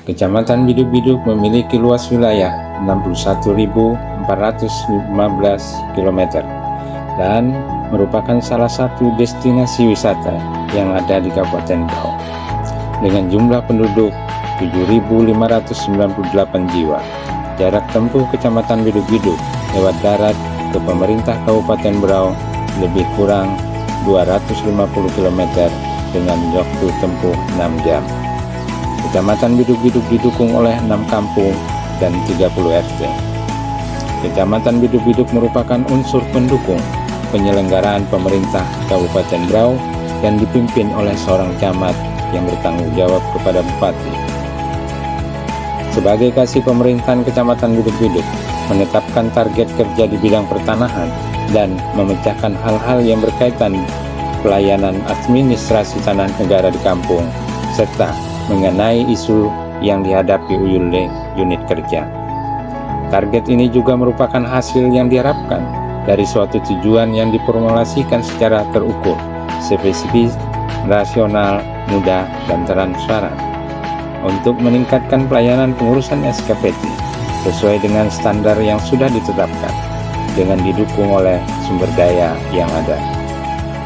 Kecamatan Biduk-Biduk memiliki luas wilayah 61.415 km dan merupakan salah satu destinasi wisata yang ada di Kabupaten Berau. Dengan jumlah penduduk 7.598 jiwa, jarak tempuh Kecamatan Biduk-Biduk lewat darat ke pemerintah Kabupaten Berau lebih kurang 250 km dengan waktu tempuh 6 jam. Kecamatan Biduk-Biduk didukung oleh 6 kampung dan 30 RT. Kecamatan Biduk-Biduk merupakan unsur pendukung penyelenggaraan pemerintah Kabupaten Berau dan dipimpin oleh seorang camat yang bertanggung jawab kepada Bupati. Sebagai kasih pemerintahan Kecamatan Biduk-Biduk menetapkan target kerja di bidang pertanahan dan memecahkan hal-hal yang berkaitan pelayanan administrasi tanah negara di kampung, serta mengenai isu yang dihadapi unit kerja. Target ini juga merupakan hasil yang diharapkan dari suatu tujuan yang diformulasikan secara terukur, spesifik, rasional, mudah, dan transparan untuk meningkatkan pelayanan pengurusan SKPT sesuai dengan standar yang sudah ditetapkan dengan didukung oleh sumber daya yang ada.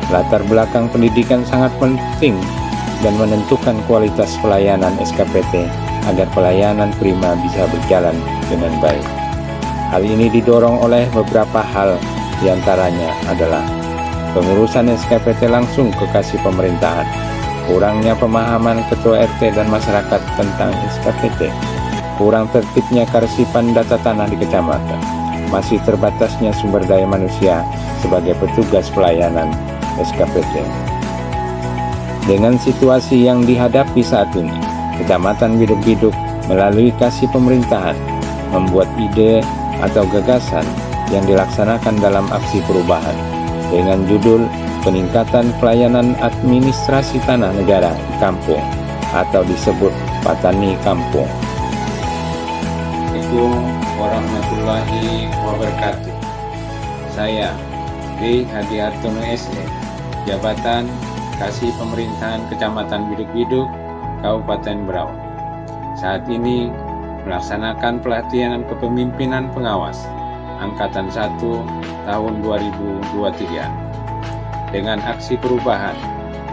Latar belakang pendidikan sangat penting dan menentukan kualitas pelayanan SKPT agar pelayanan prima bisa berjalan dengan baik. Hal ini didorong oleh beberapa hal, diantaranya adalah pengurusan SKPT langsung ke kasih pemerintahan, kurangnya pemahaman ketua RT dan masyarakat tentang SKPT, kurang tertibnya kearsipan data tanah di kecamatan, masih terbatasnya sumber daya manusia sebagai petugas pelayanan SKPT. Dengan situasi yang dihadapi saat ini, Kecamatan Biduk-Biduk melalui kasih pemerintahan membuat ide atau gagasan yang dilaksanakan dalam aksi perubahan dengan judul Peningkatan Pelayanan Administrasi Tanah Negara di Kampung atau disebut Patani Kampung. Assalamualaikum warahmatullahi wabarakatuh. Saya D. Hadi Hartono SE, Jabatan Kasih Pemerintahan Kecamatan Biduk-Biduk, Kabupaten Berau. Saat ini melaksanakan pelatihan kepemimpinan pengawas Angkatan 1 tahun 2023 dengan aksi perubahan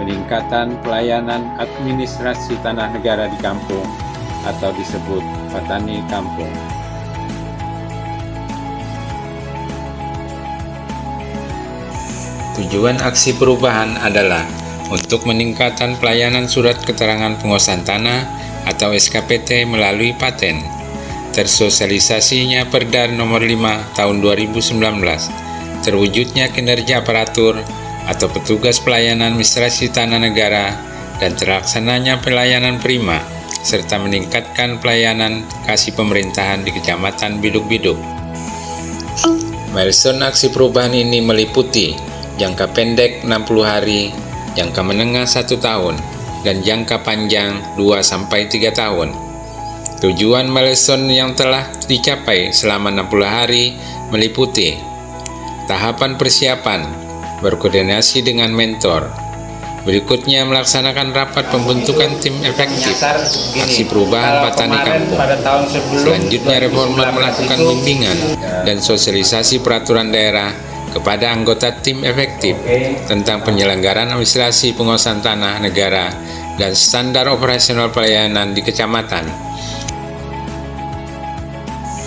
peningkatan pelayanan administrasi tanah negara di kampung atau disebut Patani Kampung. Tujuan aksi perubahan adalah untuk meningkatkan pelayanan surat keterangan penguasaan tanah atau SKPT melalui paten, tersosialisasinya Perda Nomor 5 Tahun 2019, terwujudnya kinerja aparatur atau petugas pelayanan administrasi tanah negara, dan terlaksananya pelayanan prima, serta meningkatkan pelayanan kasih pemerintahan di Kecamatan Biduk-Biduk. Milestone aksi perubahan ini meliputi jangka pendek 60 hari, jangka menengah 1 tahun, dan jangka panjang 2-3 tahun. Tujuan milestone yang telah dicapai selama 60 hari meliputi tahapan persiapan, berkoordinasi dengan mentor. Berikutnya melaksanakan rapat pembentukan tim efektif aksi perubahan Patani Kampung. Selanjutnya reformat melakukan bimbingan dan sosialisasi peraturan daerah kepada anggota tim efektif tentang penyelenggaraan administrasi penguasaan tanah negara dan standar operasional pelayanan di kecamatan.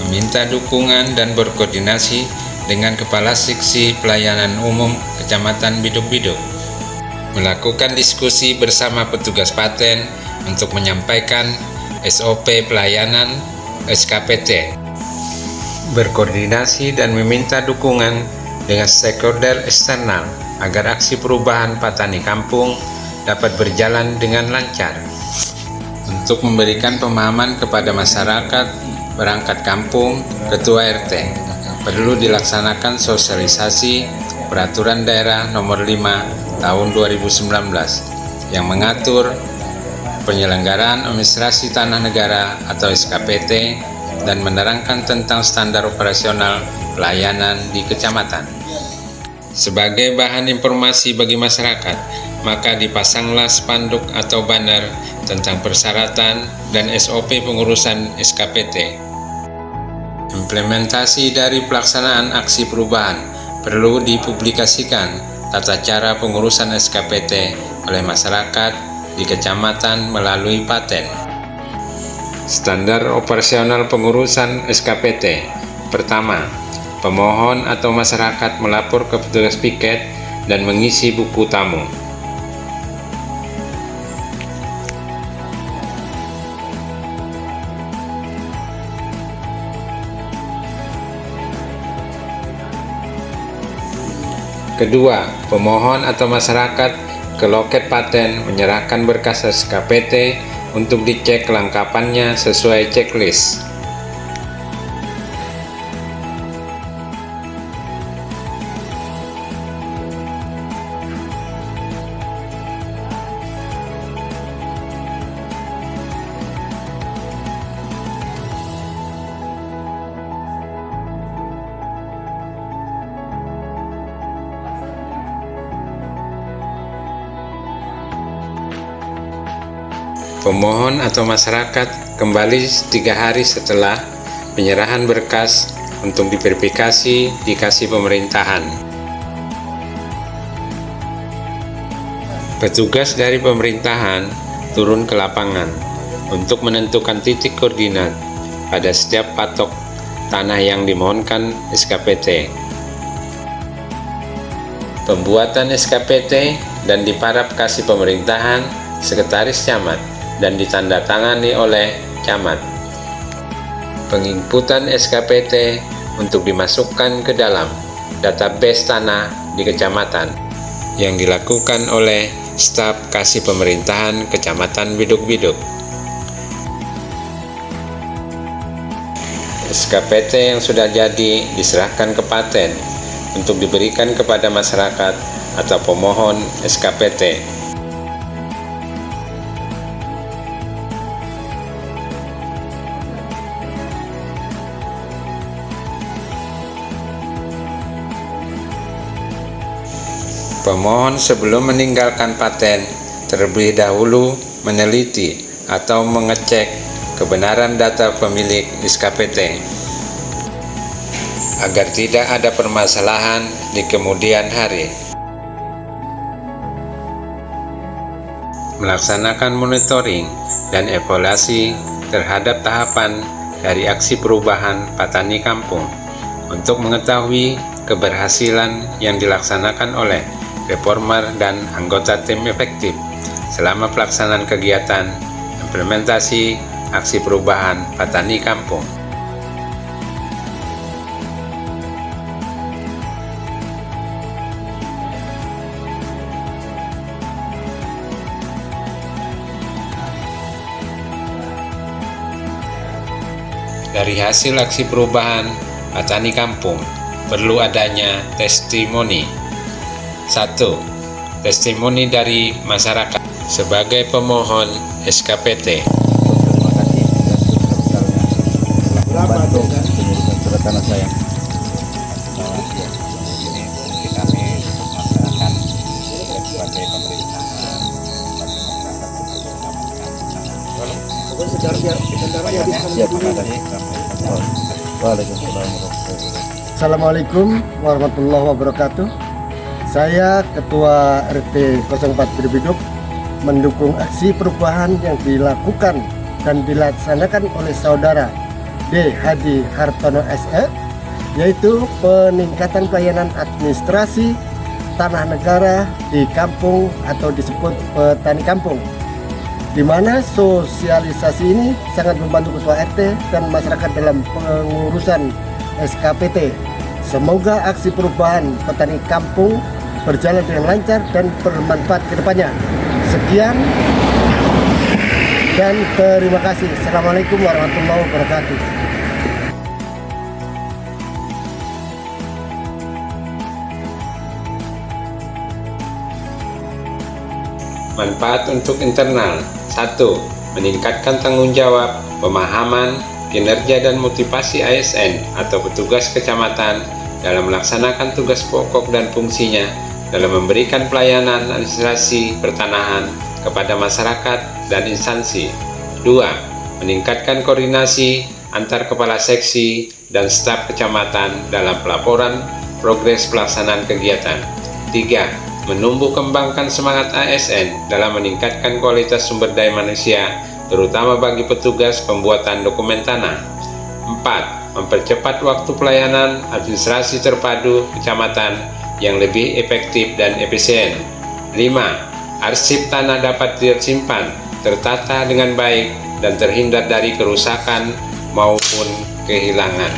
Meminta dukungan dan berkoordinasi dengan Kepala Seksi Pelayanan Umum Kecamatan Biduk-Biduk. Melakukan diskusi bersama petugas paten untuk menyampaikan SOP pelayanan SKPT. Berkoordinasi dan meminta dukungan dengan stakeholder eksternal agar aksi perubahan Patani Kampung dapat berjalan dengan lancar. Untuk memberikan pemahaman kepada masyarakat perangkat kampung, ketua RT, perlu dilaksanakan sosialisasi Peraturan Daerah Nomor 5 Tahun 2019 yang mengatur penyelenggaraan administrasi tanah negara atau SKPT dan menerangkan tentang standar operasional pelayanan di kecamatan. Sebagai bahan informasi bagi masyarakat, maka dipasanglah spanduk atau banner tentang persyaratan dan SOP pengurusan SKPT. Implementasi dari pelaksanaan aksi perubahan perlu dipublikasikan tata cara pengurusan SKPT oleh masyarakat di kecamatan melalui paten. Standar operasional pengurusan SKPT. Pertama, pemohon atau masyarakat melapor ke petugas piket dan mengisi buku tamu. Kedua, pemohon atau masyarakat ke loket paten menyerahkan berkas SKPT untuk dicek kelengkapannya sesuai checklist. Pemohon atau masyarakat kembali 3 hari setelah penyerahan berkas untuk diverifikasi dikasih pemerintahan. Petugas dari pemerintahan turun ke lapangan untuk menentukan titik koordinat pada setiap patok tanah yang dimohonkan SKPT. Pembuatan SKPT dan diparaf kasih pemerintahan Sekretaris Camat dan ditandatangani oleh camat. Penginputan SKPT untuk dimasukkan ke dalam database tanah di kecamatan yang dilakukan oleh staf kasih pemerintahan Kecamatan Biduk-Biduk. SKPT yang sudah jadi diserahkan ke paten untuk diberikan kepada masyarakat atau pemohon SKPT. Pemohon sebelum meninggalkan paten terlebih dahulu meneliti atau mengecek kebenaran data pemilik SKPT agar tidak ada permasalahan di kemudian hari. Melaksanakan monitoring dan evaluasi terhadap tahapan dari aksi perubahan Patani Kampung untuk mengetahui keberhasilan yang dilaksanakan oleh reformer dan anggota tim efektif selama pelaksanaan kegiatan implementasi aksi perubahan Patani Kampung. Dari hasil aksi perubahan Patani Kampung perlu adanya testimoni. 1. Testimoni dari masyarakat sebagai pemohon SKPT. Terima kasih telah membantu pengurusan surat tanah saya. Ini fungsi kami melaksanakan sebagai pemerintahan bagi masyarakat untuk mendapatkan tanah. Pokoknya sejarah Siap, terima kasih. Waalaikumsalam warahmatullahi wabarakatuh. Assalamualaikum warahmatullahi wabarakatuh. Saya Ketua RT 04 Biduk-Biduk mendukung aksi perubahan yang dilakukan dan dilaksanakan oleh Saudara D. Hadi Hartono SE, yaitu peningkatan pelayanan administrasi tanah negara di kampung atau disebut Petani Kampung, di mana sosialisasi ini sangat membantu Ketua RT dan masyarakat dalam pengurusan SKPT. Semoga aksi perubahan Petani Kampung berjalan dengan lancar dan bermanfaat ke depannya. Sekian dan terima kasih. Assalamualaikum warahmatullahi wabarakatuh. Manfaat untuk internal. 1. Meningkatkan tanggung jawab, pemahaman, kinerja dan motivasi ASN atau petugas kecamatan dalam melaksanakan tugas pokok dan fungsinya dalam memberikan pelayanan administrasi pertanahan kepada masyarakat dan instansi. 2. Meningkatkan koordinasi antar kepala seksi dan staf kecamatan dalam pelaporan progres pelaksanaan kegiatan. 3. Menumbuh kembangkan semangat ASN dalam meningkatkan kualitas sumber daya manusia, terutama bagi petugas pembuatan dokumen tanah. 4. Mempercepat waktu pelayanan administrasi terpadu kecamatan yang lebih efektif dan efisien. 5. Arsip tanah dapat tersimpan, tertata dengan baik, dan terhindar dari kerusakan maupun kehilangan.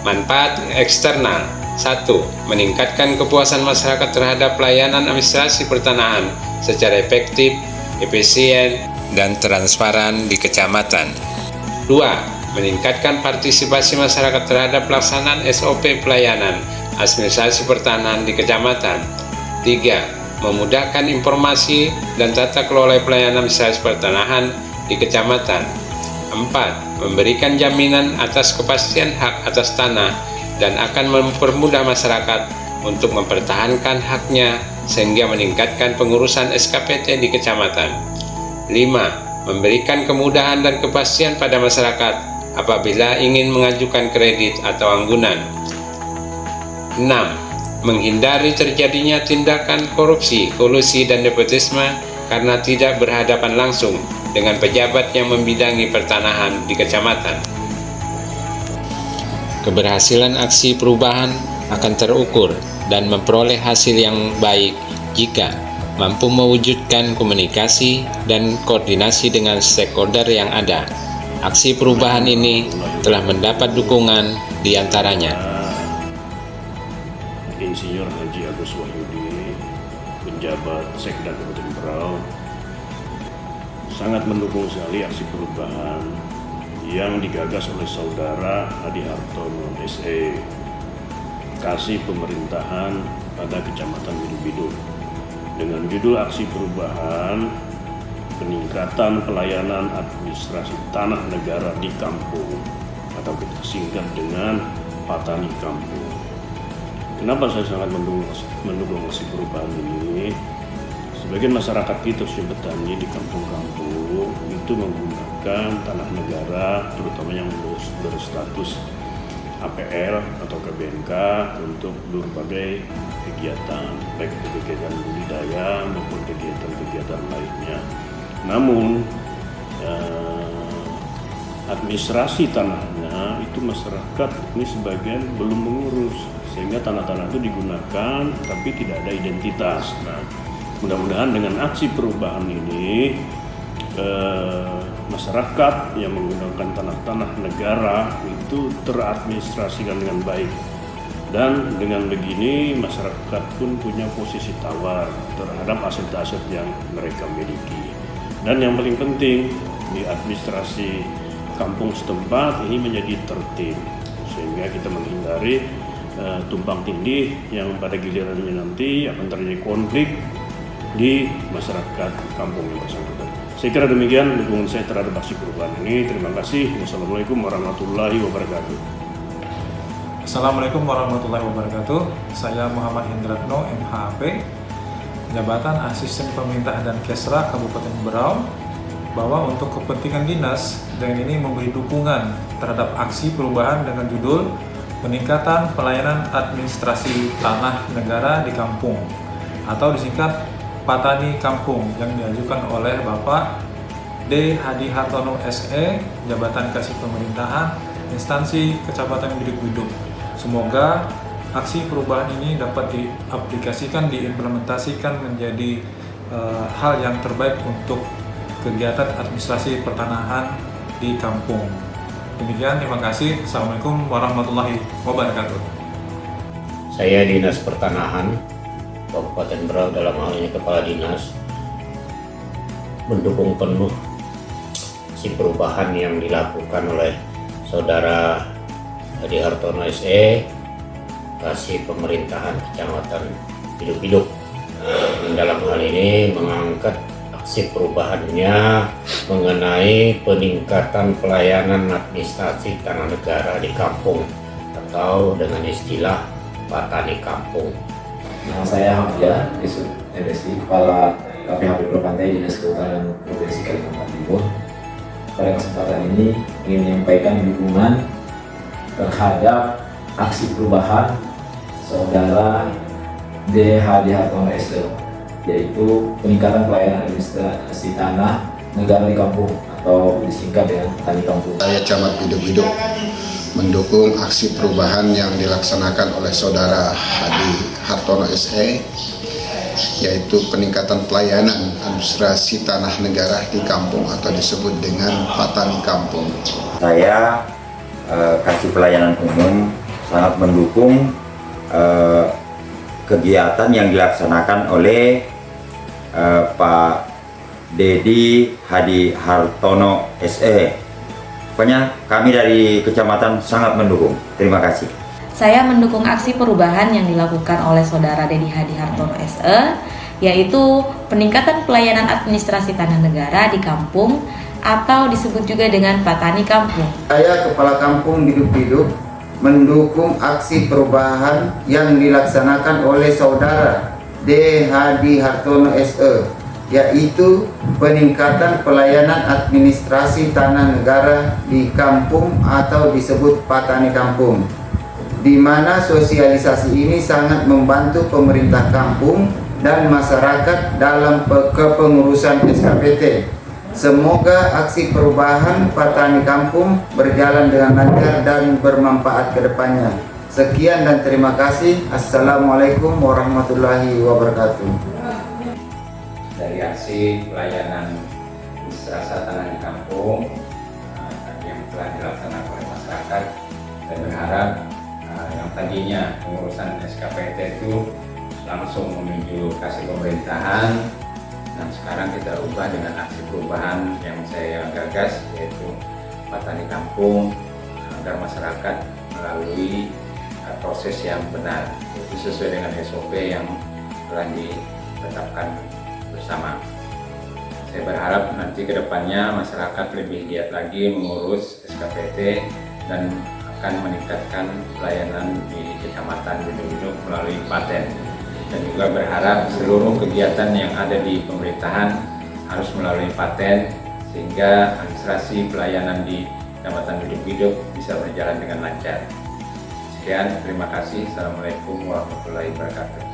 Manfaat eksternal. 1. Meningkatkan kepuasan masyarakat terhadap pelayanan administrasi pertanahan secara efektif, efisien, dan transparan di kecamatan. 2. Meningkatkan partisipasi masyarakat terhadap pelaksanaan SOP pelayanan administrasi pertanahan di kecamatan. 3. Memudahkan informasi dan tata kelola pelayanan administrasi pertanahan di kecamatan. 4. Memberikan jaminan atas kepastian hak atas tanah dan akan mempermudah masyarakat untuk mempertahankan haknya sehingga meningkatkan pengurusan SKPT di kecamatan. 5. Memberikan kemudahan dan kepastian pada masyarakat apabila ingin mengajukan kredit atau anggunan. 6. Menghindari terjadinya tindakan korupsi, kolusi, dan nepotisme karena tidak berhadapan langsung dengan pejabat yang membidangi pertanahan di kecamatan. Keberhasilan aksi perubahan akan terukur dan memperoleh hasil yang baik jika mampu mewujudkan komunikasi dan koordinasi dengan stakeholder yang ada. Aksi perubahan ini telah mendapat dukungan di antaranya Insinyur Haji Agus Wahyudi, penjabat Sekda Kabupaten Berau, sangat mendukung sekali aksi perubahan yang digagas oleh Saudara Hadi Hartono SE, Kasih Pemerintahan pada Kecamatan Biduk-Biduk, dengan judul aksi perubahan peningkatan pelayanan administrasi tanah negara di kampung, atau kita singkat dengan Patani Kampung. Kenapa saya sangat mendukung aksi perubahan ini? Sebagian masyarakat kita yang petani di kampung-kampung itu menggunakan tanah negara, terutama yang berstatus APL atau KBNK untuk berbagai kegiatan, baik itu kegiatan budidaya maupun kegiatan-kegiatan lainnya. Namun administrasi tanahnya itu masyarakat ini sebagian belum mengurus, sehingga tanah-tanah itu digunakan tapi tidak ada identitas. Nah, mudah-mudahan dengan aksi perubahan ini masyarakat yang menggunakan tanah-tanah negara itu teradministrasikan dengan baik, dan dengan begini masyarakat pun punya posisi tawar terhadap aset-aset yang mereka miliki. Dan yang paling penting, di administrasi kampung setempat ini menjadi tertib, sehingga kita menghindari tumpang tindih yang pada gilirannya nanti akan terjadi konflik di masyarakat kampung yang bersangkutan. Saya kira demikian dukungan saya terhadap aksi perubahan ini. Terima kasih. Wassalamualaikum warahmatullahi wabarakatuh. Assalamualaikum warahmatullahi wabarakatuh. Saya Muhammad Hendratno, MHP, Jabatan Asisten Pemerintah dan Kesra Kabupaten Berau, bahwa untuk kepentingan dinas dengan ini memberi dukungan terhadap aksi perubahan dengan judul peningkatan pelayanan administrasi tanah negara di kampung, atau disingkat Patani Kampung, yang diajukan oleh Bapak D. Hadi Hartono SE, Jabatan Kasih Pemerintahan Instansi Kecamatan Biduk-Biduk. Semoga aksi perubahan ini dapat diaplikasikan, diimplementasikan menjadi hal yang terbaik untuk kegiatan administrasi pertanahan di kampung. Demikian, terima kasih. Assalamualaikum warahmatullahi wabarakatuh. Saya Dinas Pertanahan Kabupaten Berau, dalam hal ini Kepala Dinas, mendukung penuh si perubahan yang dilakukan oleh Saudara Hadi Hartono SE, Kasih Pemerintahan Kecamatan Biduk-Biduk. Dalam hal ini mengangkat aksi perubahannya mengenai peningkatan pelayanan administrasi tanah negara di kampung, atau dengan istilah Patani Kampung. Nama saya Hamdia, Yusuf MSI, Kepala KPHP Propantai Dinas Kehutanan Provinsi Kalimantan Timur. Pada kesempatan ini ingin menyampaikan dukungan terhadap aksi perubahan Saudara DH Hartono SE, yaitu peningkatan pelayanan administrasi tanah negara di kampung atau disingkat dengan Petani Kampung. Saya Camat Biduk-Biduk mendukung aksi perubahan yang dilaksanakan oleh Saudara Hadi Hartono SE, yaitu peningkatan pelayanan administrasi tanah negara di kampung atau disebut dengan Petani Kampung. Saya kasih pelayanan umum sangat mendukung kegiatan yang dilaksanakan oleh Pak Dedi Hadi Hartono SE. Pokoknya kami dari kecamatan sangat mendukung. Terima kasih. Saya mendukung aksi perubahan yang dilakukan oleh Saudara Dedi Hadi Hartono SE, yaitu peningkatan pelayanan administrasi tanah negara di kampung atau disebut juga dengan Petani Kampung. Saya Kepala Kampung Biduk-Biduk mendukung aksi perubahan yang dilaksanakan oleh Saudara D. Hadi Hartono SE, yaitu peningkatan pelayanan administrasi tanah negara di kampung atau disebut Petani Kampung, di mana sosialisasi ini sangat membantu pemerintah kampung dan masyarakat dalam kepengurusan SKPT. Semoga aksi perubahan Petani Kampung berjalan dengan lancar dan bermanfaat ke depannya. Sekian dan terima kasih. Assalamualaikum warahmatullahi wabarakatuh. Dari aksi pelayanan administrasi tanah di kampung yang telah dilaksanakan oleh masyarakat, saya berharap yang tadinya pengurusan SKPT itu langsung menuju kasih pemerintahan, dan sekarang kita ubah dengan aksi perubahan yang saya gagas, yaitu Petani Kampung, agar masyarakat melalui proses yang benar, itu sesuai dengan SOP yang telah ditetapkan bersama. Saya berharap nanti ke depannya masyarakat lebih giat lagi mengurus SKPT dan akan meningkatkan pelayanan di Kecamatan Biduk-Biduk melalui paten. Dan juga berharap seluruh kegiatan yang ada di pemerintahan harus melalui paten, sehingga administrasi pelayanan di Kecamatan Biduk-Biduk bisa berjalan dengan lancar. Sekian, terima kasih. Assalamualaikum warahmatullahi wabarakatuh.